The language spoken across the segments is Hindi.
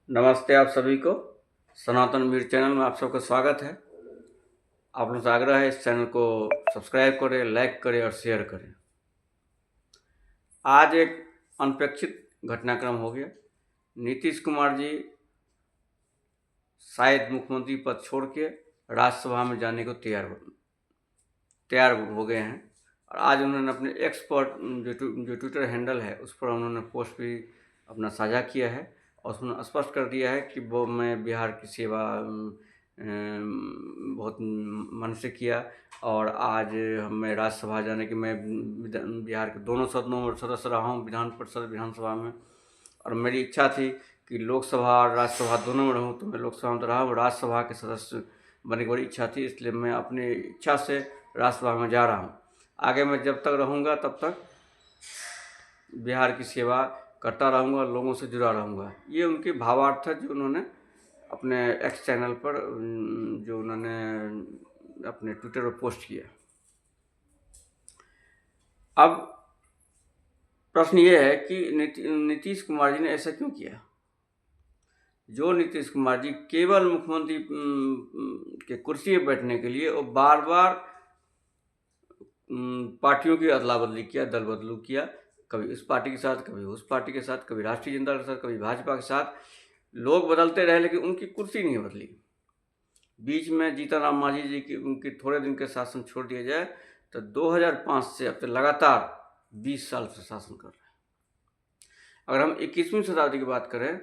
नमस्ते आप सभी को। सनातन वीर चैनल में आप सबका स्वागत है। आप लोगों से आग्रह है इस चैनल को सब्सक्राइब करें, लाइक करें और शेयर करें। आज एक अनपेक्षित घटनाक्रम हो गया। नीतीश कुमार जी शायद मुख्यमंत्री पद छोड़ के राज्यसभा में जाने को तैयार हो गए हैं। और आज उन्होंने अपने एक्स पर जो ट्विटर हैंडल है उस पर उन्होंने पोस्ट भी अपना साझा किया है और उसमें स्पष्ट कर दिया है कि वो मैं बिहार की सेवा बहुत मन से किया और आज मैं राज्यसभा जाने की मैं बिहार के दोनों सदनों में सदस्य रहा हूँ, विधान परिषद विधानसभा में। और मेरी इच्छा थी कि लोकसभा और राज्यसभा दोनों में रहूँ, तो मैं लोकसभा में तो रहा हूँ, राज्यसभा के सदस्य बनने की बड़ी इच्छा थी, इसलिए मैं अपनी इच्छा से राज्यसभा में जा रहा हूँ। आगे मैं जब तक रहूँगा तब तक बिहार की सेवा करता रहूँगा, लोगों से जुड़ा रहूँगा। ये उनके भावार्थ है जो उन्होंने अपने एक्स चैनल पर जो उन्होंने अपने ट्विटर पर पोस्ट किया। अब प्रश्न ये है कि नीतीश कुमार जी ने ऐसा क्यों किया। जो नीतीश कुमार जी केवल मुख्यमंत्री के कुर्सी पर बैठने के लिए और बार बार पार्टियों की अदला बदली किया, दल बदलू किया, कभी इस पार्टी के साथ, कभी उस पार्टी के साथ, कभी राष्ट्रीय जनता के साथ, कभी भाजपा के साथ। लोग बदलते रहे लेकिन उनकी कुर्सी नहीं बदली। बीच में जीतन राम मांझी जी की उनके थोड़े दिन के शासन छोड़ दिया जाए तो 2005 से अब तक लगातार 20 साल से शासन कर रहे हैं। अगर हम 21वीं शताब्दी की बात करें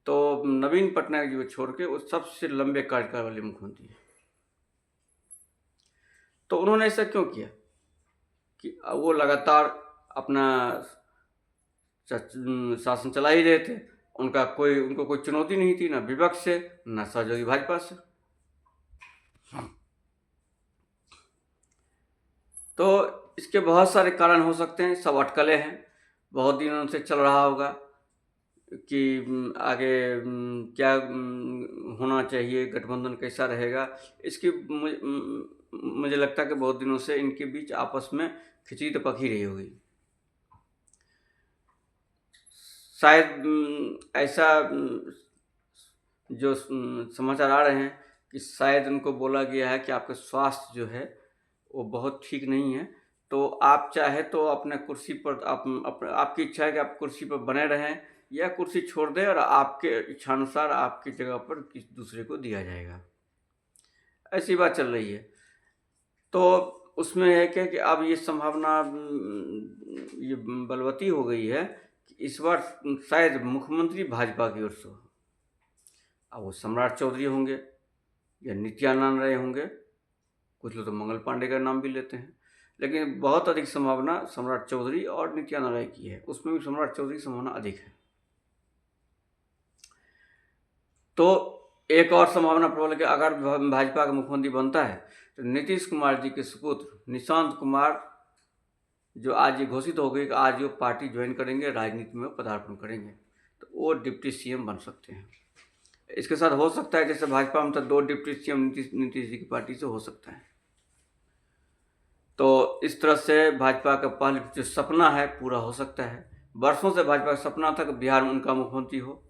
तो नवीन पटनायक जी को छोड़ के वो सबसे लंबे कार्यकाल वाले मुख्यमंत्री हैं। तो उन्होंने ऐसा क्यों किया कि वो लगातार अपना शासन चला ही रहे थे। उनको कोई चुनौती नहीं थी, ना विपक्ष से, ना सहयोगी भाजपा से। तो इसके बहुत सारे कारण हो सकते हैं, सब अटकलें हैं, बहुत दिनों से चल रहा होगा कि आगे क्या होना चाहिए, गठबंधन कैसा रहेगा। इसकी मुझे लगता है कि बहुत दिनों से इनके बीच आपस में खिचड़ी तो पक ही रही होगी। शायद ऐसा जो समाचार आ रहे हैं कि शायद उनको बोला गया है कि आपका स्वास्थ्य जो है वो बहुत ठीक नहीं है, तो आप चाहे तो अपने कुर्सी पर आपकी इच्छा है कि आप कुर्सी पर बने रहें या कुर्सी छोड़ दें और आपके इच्छानुसार आपकी जगह पर किसी दूसरे को दिया जाएगा। ऐसी बात चल रही है। तो उसमें है क्या कि अब ये संभावना ये बलवती हो गई है कि इस बार शायद मुख्यमंत्री भाजपा की ओर से हो। अब वो सम्राट चौधरी होंगे या नित्यानंद राय होंगे, कुछ लोग तो मंगल पांडे का नाम भी लेते हैं, लेकिन बहुत अधिक संभावना सम्राट चौधरी और नित्यानंद राय की है। उसमें भी सम्राट चौधरी की संभावना अधिक है। तो एक और संभावना प्रबल है कि अगर भाजपा का मुख्यमंत्री बनता है तो नीतीश कुमार जी के सुपुत्र निशांत कुमार जो आज ये घोषित हो गई कि आज वो पार्टी ज्वाइन करेंगे, राजनीति में पदार्पण करेंगे, तो वो डिप्टी सीएम बन सकते हैं। इसके साथ हो सकता है जैसे भाजपा में तो 2 डिप्टी सीएम नीतीश जी की पार्टी से हो सकता है। तो इस तरह से भाजपा का पहले जो सपना है पूरा हो सकता है। वर्षों से भाजपा का सपना था कि बिहार में उनका मुख्यमंत्री हो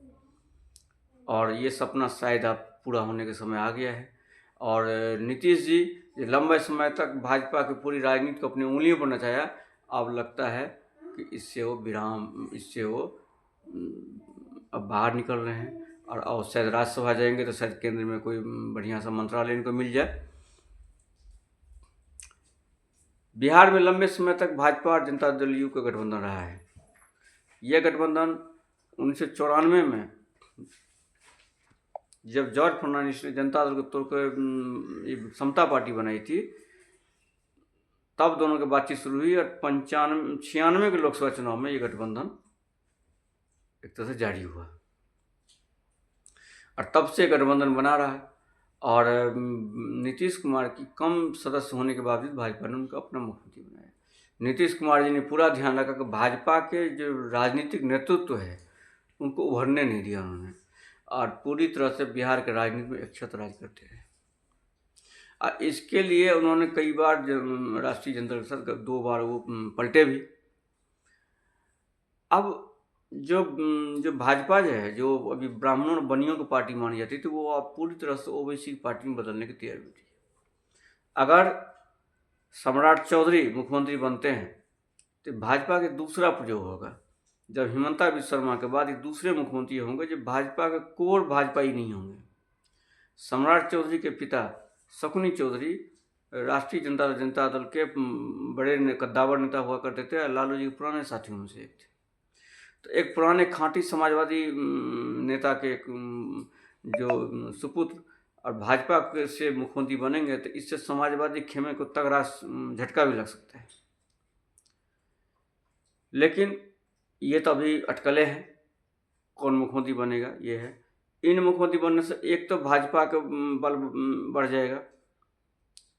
और ये सपना शायद अब पूरा होने का समय आ गया है। और नीतीश जी लंबे समय तक भाजपा की पूरी राजनीति को अपनी उंगलियों पर नचाया, अब लगता है कि इससे वो अब बाहर निकल रहे हैं और शायद राज्यसभा जाएंगे तो शायद केंद्र में कोई बढ़िया सा मंत्रालय इनको मिल जाए। बिहार में लंबे समय तक भाजपा और जनता दल यू का गठबंधन रहा है। यह गठबंधन 1994 में जब जॉर्ज फर्नांडिस ने जनता दल को तोड़कर समता पार्टी बनाई थी, तब दोनों की बातचीत शुरू हुई और 96 के लोकसभा चुनाव में ये गठबंधन एक तरह से जारी हुआ और तब से गठबंधन बना रहा है। और नीतीश कुमार की कम सदस्य होने के बावजूद भाजपा ने उनको अपना मुख्यमंत्री बनाया। नीतीश कुमार जी ने पूरा ध्यान रखा कि भाजपा के जो राजनीतिक नेतृत्व है उनको उभरने नहीं दिया उन्होंने, और पूरी तरह से बिहार के राजनीति में एक छत्र राज करते रहे। और इसके लिए उन्होंने कई बार राष्ट्रीय जनता के साथ 2 बार वो पलटे भी। अब जो भाजपा जो है, जो अभी ब्राह्मणों और बनियों की पार्टी मानी जाती थी, वो अब पूरी तरह से ओबीसी की पार्टी में बदलने की तैयारी में थी। अगर सम्राट चौधरी मुख्यमंत्री बनते हैं तो भाजपा के दूसरा प्रयोग होगा। जब हिमंता बिस्वा शर्मा के बाद ये दूसरे मुख्यमंत्री होंगे जो भाजपा के कोर भाजपाई नहीं होंगे। सम्राट चौधरी के पिता शकुनी चौधरी राष्ट्रीय जनता दल के बड़े कद्दावर नेता हुआ करते थे। लालू जी के पुराने साथियों में से एक थे। तो एक पुराने खांटी समाजवादी नेता के जो सुपुत्र और भाजपा से मुख्यमंत्री बनेंगे तो इससे समाजवादी खेमे को तगड़ा झटका भी लग सकता है। लेकिन ये तो अभी अटकलें हैं, कौन मुख्यमंत्री बनेगा ये है। इन मुख्यमंत्री बनने से एक तो भाजपा का बल बढ़ जाएगा,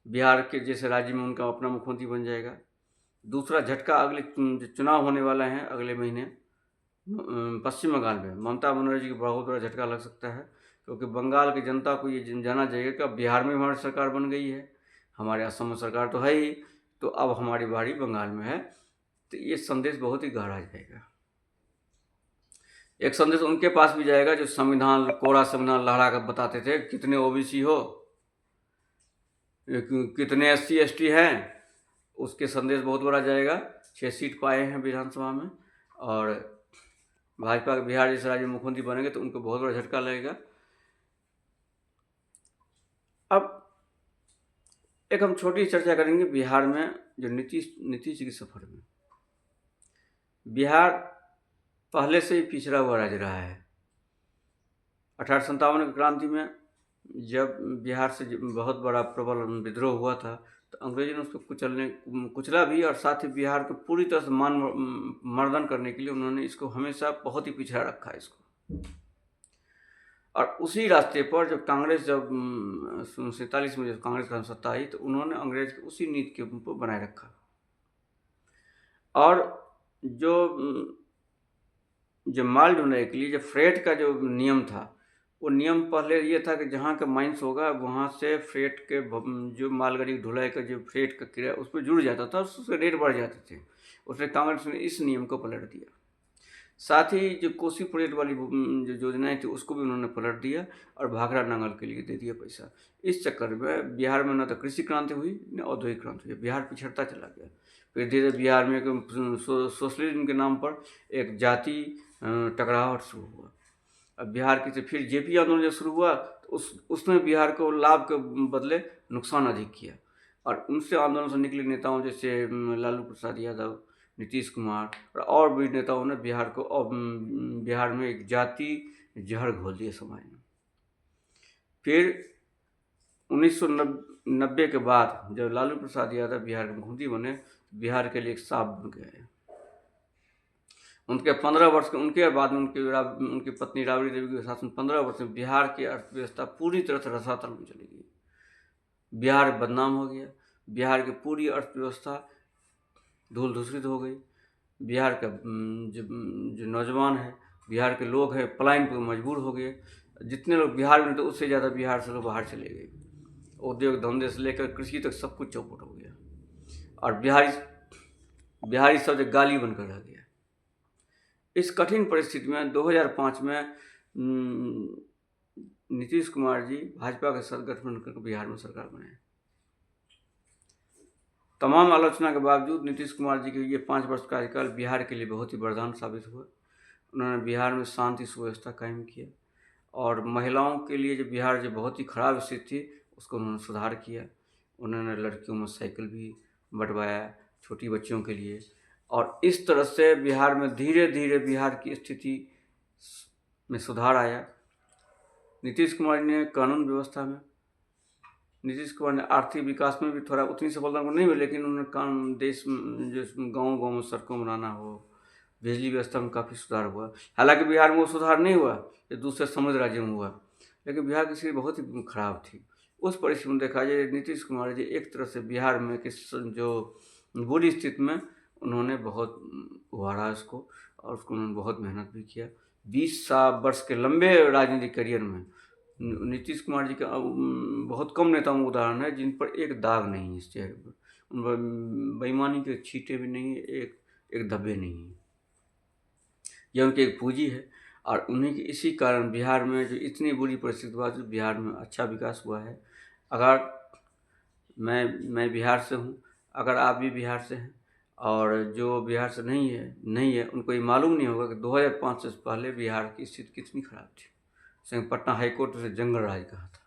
बिहार के जैसे राज्य में उनका अपना मुख्यमंत्री बन जाएगा। दूसरा झटका अगले चुनाव होने वाला है अगले महीने पश्चिम बंगाल में, ममता बनर्जी को बहुत बड़ा झटका लग सकता है, क्योंकि बंगाल की जनता को ये जाना चाहिए कि अब बिहार में हमारी सरकार बन गई है, हमारे असम में सरकार तो है ही, तो अब हमारी बारी बंगाल में है। तो ये संदेश बहुत ही गहरा जाएगा। एक संदेश उनके पास भी जाएगा जो संविधान कोरा संविधान लहरा कर बताते थे कितने ओबीसी हो, कितने SC ST हैं, उसके संदेश बहुत बड़ा जाएगा। 6 सीट पाए हैं विधानसभा में, और भाजपा के बिहार जैसे राज्य मुख्यमंत्री बनेंगे तो उनको बहुत बड़ा झटका लगेगा। अब एक हम छोटी चर्चा करेंगे बिहार में जो नीतीश जी के सफर में। बिहार पहले से ही पिछड़ा हुआ राज्य रहा है। 1857 की क्रांति में जब बिहार से बहुत बड़ा प्रबल विद्रोह हुआ था तो अंग्रेजों ने उसको कुचला भी, और साथ ही बिहार को पूरी तरह से मर्दन करने के लिए उन्होंने इसको हमेशा बहुत ही पिछड़ा रखा है इसको। और उसी रास्ते पर जब कांग्रेस 47 में जब कांग्रेस का सत्ता आई तो उन्होंने अंग्रेज की उसी नीति के ऊपर बनाए रखा। और जो माल ढूंढने के लिए जो फ्रेट का जो नियम था, वो नियम पहले ये था कि जहाँ का माइंस होगा वहाँ से फ्रेट के जो मालगाड़ी ढुलाई का जो फ्रेट का किराया उस पर जुड़ जाता था, उसके रेट बढ़ जाते थे। उसने कांग्रेस ने इस नियम को पलट दिया। साथ ही जो कोसी प्रोजेक्ट वाली जो योजनाएं थी उसको भी उन्होंने पलट दिया और भाखड़ा नांगल के लिए दे दिया पैसा। इस चक्कर में बिहार में न तो कृषि क्रांति हुई न औद्योगिक क्रांति हुई, बिहार पिछड़ता चला गया। फिर धीरे बिहार में सोशलिज्म के नाम पर एक जाति टकराहट शुरू हुआ। अब बिहार की फिर JP आंदोलन जब शुरू हुआ तो उसने बिहार को लाभ के बदले नुकसान अधिक किया, और उनसे आंदोलन से निकले नेताओं जैसे लालू प्रसाद यादव, नीतीश कुमार और भी नेताओं ने बिहार में एक जाति जहर घोल दिया समाज में। फिर 1990 के बाद जब लालू प्रसाद यादव बिहार के मुख्यमंत्री बने, बिहार के लिए एक सांप बन गए। उनके 15 वर्ष के उनके बाद में उनकी पत्नी राबड़ी देवी के शासन 15 वर्ष में बिहार की अर्थव्यवस्था पूरी तरह से रसातल में चली गई। बिहार बदनाम हो गया, बिहार की पूरी अर्थव्यवस्था धूल धूसरित हो गई। बिहार का जो नौजवान है, बिहार के लोग हैं, पलायन पर मजबूर हो गए। जितने लोग बिहार में थे उससे ज़्यादा बिहार से लोग बाहर चले गए। उद्योग धंधे से लेकर कृषि तक सब कुछ चौपट हो गया, और बिहारी सब एक गाली बनकर रह गया। इस कठिन परिस्थिति में 2005 में नीतीश कुमार जी भाजपा के साथ गठबंधन करके बिहार में सरकार बनाए। तमाम आलोचना के बावजूद नीतीश कुमार जी के ये 5 वर्ष कार्यकाल बिहार के लिए बहुत ही वरदान साबित हुआ। उन्होंने बिहार में शांति सुव्यवस्था कायम किया, और महिलाओं के लिए जो बिहार जो बहुत ही खराब स्थिति थी उसको उन्होंने सुधार किया। उन्होंने लड़कियों में साइकिल भी बंटवाया छोटी बच्चियों के लिए, और इस तरह से बिहार में धीरे धीरे बिहार की स्थिति में सुधार आया। नीतीश कुमार ने कानून व्यवस्था में, नीतीश कुमार ने आर्थिक विकास में भी थोड़ा उतनी सफलता को नहीं मिली, लेकिन उन्होंने देश में जो गाँव में सड़कों बनाना हो, बिजली व्यवस्था में काफ़ी सुधार हुआ। हालांकि बिहार में वो सुधार नहीं हुआ जो दूसरे समृद्ध राज्यों में हुआ, लेकिन बिहार की स्थिति बहुत ही खराब थी। उस परिस्थिति में देखा जाए नीतीश कुमार जी एक तरह से बिहार में जो बुरी स्थिति में उन्होंने बहुत उभारा इसको, और उसको उन्होंने बहुत मेहनत भी किया। 20 वर्ष के लंबे राजनीतिक करियर में नीतीश कुमार जी का बहुत कम नेताओं में उदाहरण है जिन पर एक दाग नहीं है इस चेहरे पर, उन पर बेईमानी के छींटे भी नहीं, एक धब्बे नहीं है। यह उनकी एक पूंजी है। और उन्हीं के इसी कारण बिहार में जो इतनी बुरी परिस्थिति हुआ, जो बिहार में अच्छा विकास हुआ है। अगर मैं बिहार से हूँ, अगर आप भी बिहार से हैं और जो बिहार से नहीं है उनको ये मालूम नहीं होगा कि 2005 से पहले बिहार की स्थिति कितनी खराब थी। जैसे पटना हाईकोर्ट उसे जंगल राज कहा था।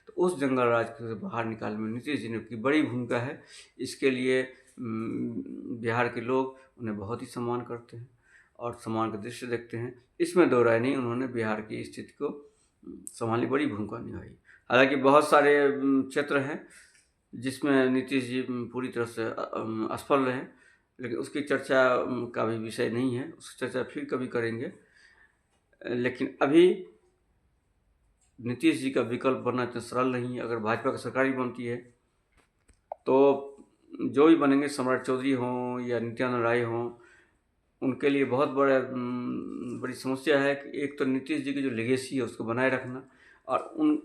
तो उस जंगल राज से बाहर निकालने में नीतीश जी ने की बड़ी भूमिका है। इसके लिए बिहार के लोग उन्हें बहुत ही सम्मान करते हैं और सम्मान की दृष्टि से देखते हैं। इसमें दो राय नहीं, उन्होंने बिहार की स्थिति को संभालने बड़ी भूमिका निभाई। हालांकि बहुत सारे क्षेत्र हैं जिसमें नीतीश जी पूरी तरह से असफल रहे, लेकिन उसकी चर्चा का भी विषय नहीं है, उसकी चर्चा फिर कभी करेंगे। लेकिन अभी नीतीश जी का विकल्प बनना इतना सरल नहीं है। अगर भाजपा की सरकार ही बनती है तो जो भी बनेंगे, सम्राट चौधरी हों या नित्यानंद राय हों, उनके लिए बहुत बड़ी समस्या है कि एक तो नीतीश जी की जो लेगेसी है उसको बनाए रखना और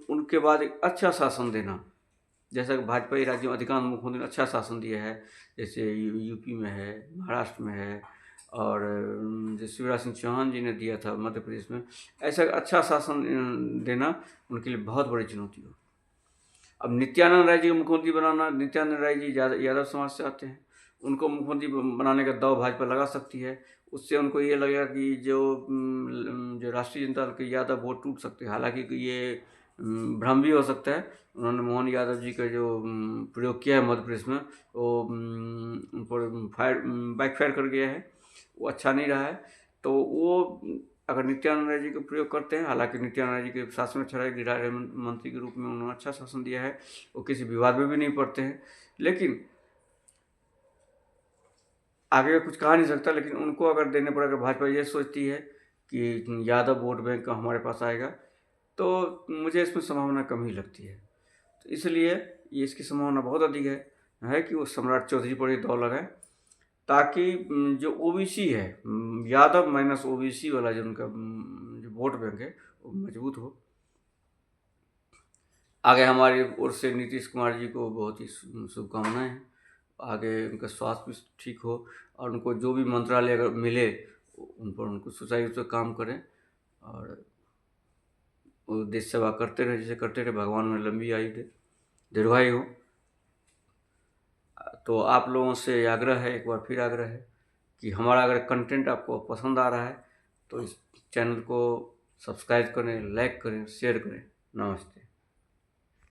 उनके बाद एक अच्छा शासन देना। जैसा कि भाजपा ही राज्यों में अधिकांश मुख्यमंत्री ने अच्छा शासन दिया है, जैसे यूपी में है, महाराष्ट्र में है, और जो शिवराज सिंह चौहान जी ने दिया था मध्य प्रदेश में। ऐसा अच्छा शासन देना उनके लिए बहुत बड़ी चुनौती हो। अब नित्यानंद राय जी को मुख्यमंत्री बनाना, नित्यानंद राय जी यादव समाज से आते हैं, उनको मुख्यमंत्री बनाने का दाव भाजपा लगा सकती है। उससे उनको ये लगेगा कि जो राष्ट्रीय जनता दल के यादव वोट टूट सकते हैं। हालांकि ये भ्रम भी हो सकता है। उन्होंने मोहन यादव जी का जो प्रयोग किया है मध्य प्रदेश में, वो उन पर बैकफायर कर गया है, वो अच्छा नहीं रहा है। तो वो अगर नित्यानंद राय जी का प्रयोग करते हैं, हालांकि नित्यानंद राय जी के शासन अच्छा है, गृह मंत्री के रूप में उन्होंने अच्छा शासन दिया है, वो किसी विवाद में भी नहीं पड़ते हैं। लेकिन आगे का कुछ कहा नहीं सकता। लेकिन उनको अगर देने पर, अगर भाजपा ये सोचती है कि यादव वोट बैंक का हमारे पास आएगा, तो मुझे इसमें संभावना कम ही लगती है। तो इसलिए ये इसकी संभावना बहुत अधिक है कि वो सम्राट चौधरी पर ही दौड़ लगाए, ताकि जो ओबीसी है, यादव माइनस ओबीसी वाला जो उनका जो वोट बैंक है, वो मजबूत हो। आगे हमारी ओर से नीतीश कुमार जी को बहुत ही शुभकामनाएं हैं। आगे उनका स्वास्थ्य भी ठीक हो और उनको जो भी मंत्रालय अगर मिले उन पर उनको सुचारू रूप से काम करें और वो देश सेवा करते रहे, जैसे करते रहे। भगवान में लंबी आयु दे, दीर्घायु हो। तो आप लोगों से आग्रह है, एक बार फिर आग्रह है कि हमारा अगर कंटेंट आपको पसंद आ रहा है तो इस चैनल को सब्सक्राइब करें, लाइक करें, शेयर करें। नमस्ते।